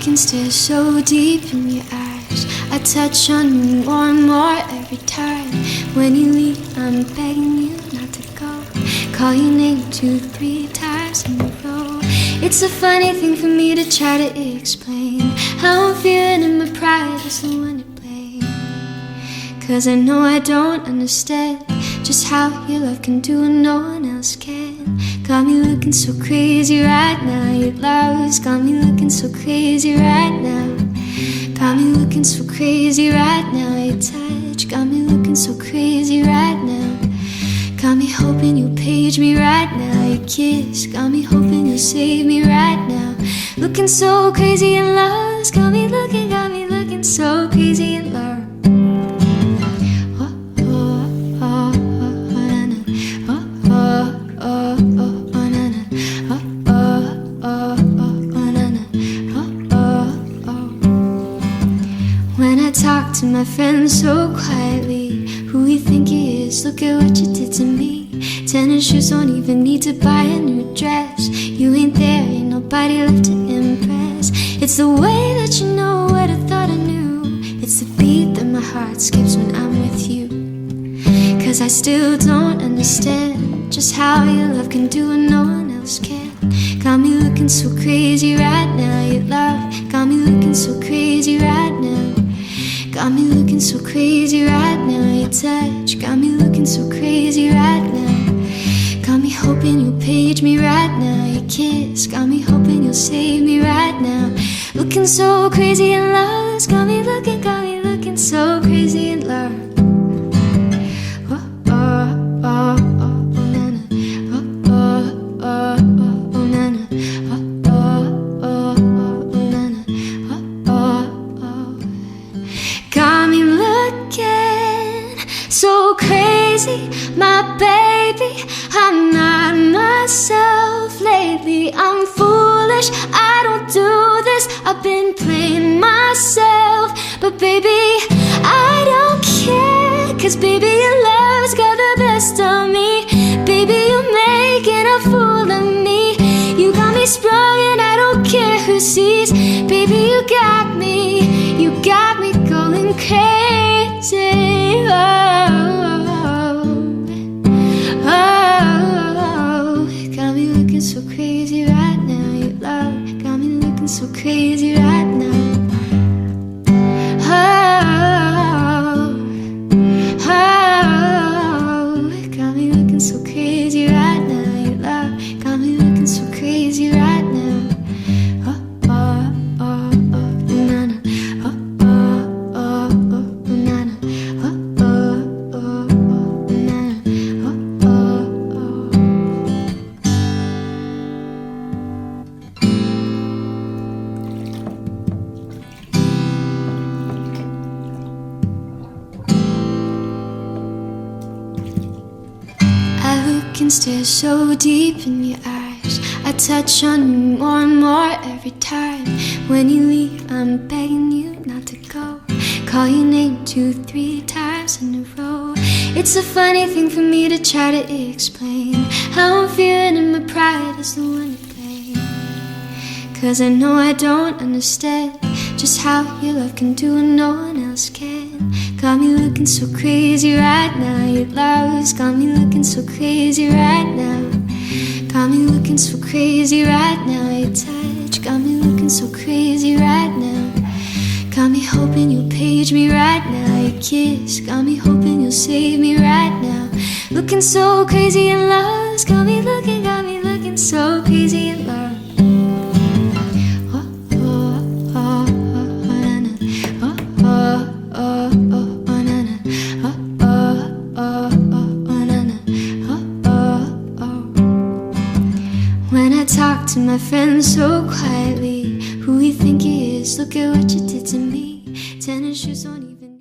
look and stare so deep in your eyes. I touch on you more and more every time. When you leave, I'm begging you not to go. Call your name 2, 3 times in a row. It's a funny thing for me to try to explain how I'm feeling and my pride is the one to blame. 'Cause I know I don't understand just how your love can do what no one else can. Got me looking so crazy right now. Your love's got me looking so crazy right now. Got me looking so crazy right now. Your touch got me looking so crazy right now. Got me hoping you'll page me right now. Your kiss got me hoping you'll save me right now. Looking so crazy in love, got me looking so crazy in love. When I talk to my friends so quietly, who you think he is, look at what you did to me. Tennis shoes don't even need to buy a new dress. You ain't there, ain't nobody left to impress. It's the way that you know what I thought I knew. It's the beat that my heart skips when I'm with you. 'Cause I still don't understand just how your love can do what no one else can. Got me looking so crazy right now. Your love got me looking so crazy right now. Got me looking so crazy right now. Your touch got me looking so crazy right now. Got me hoping you'll page me right now. Your kiss got me hoping you'll save me right now. Looking so crazy in love, got me looking so crazy in love. Got me looking so crazy, my baby. I'm not myself lately. I'm foolish, I don't do this. I've been playing myself, but baby, I don't care. 'Cause baby, your love's got the best of me. Baby, you're making a fool of me. You got me sprung and I don't care who sees. Baby, you got me going crazy. Got me looking so crazy right now. Your love got me looking so crazy right now. Got me looking so crazy right now. Your love got me looking so crazy right now. I look and stare so deep in your eyes. I touch on you more and more every time. When you leave, I'm begging you not to go. Call your name 2, 3 times in a row. It's a funny thing for me to try to explain how I'm feeling and my pride is the one to blame. 'Cause I know I don't understand just how your love can do what no one else can. Got me looking so crazy right now. Your love's got me looking so crazy right now. Got me looking so crazy right now. Your touch got me looking so crazy right now. Got me hoping you'll page me right now. Your kiss got me hoping you'll save me right now. Looking so crazy in love, got me looking so crazy in love. When I talk to my friends so quietly, who you think he is, look at what you did to me. Tennis shoes don't even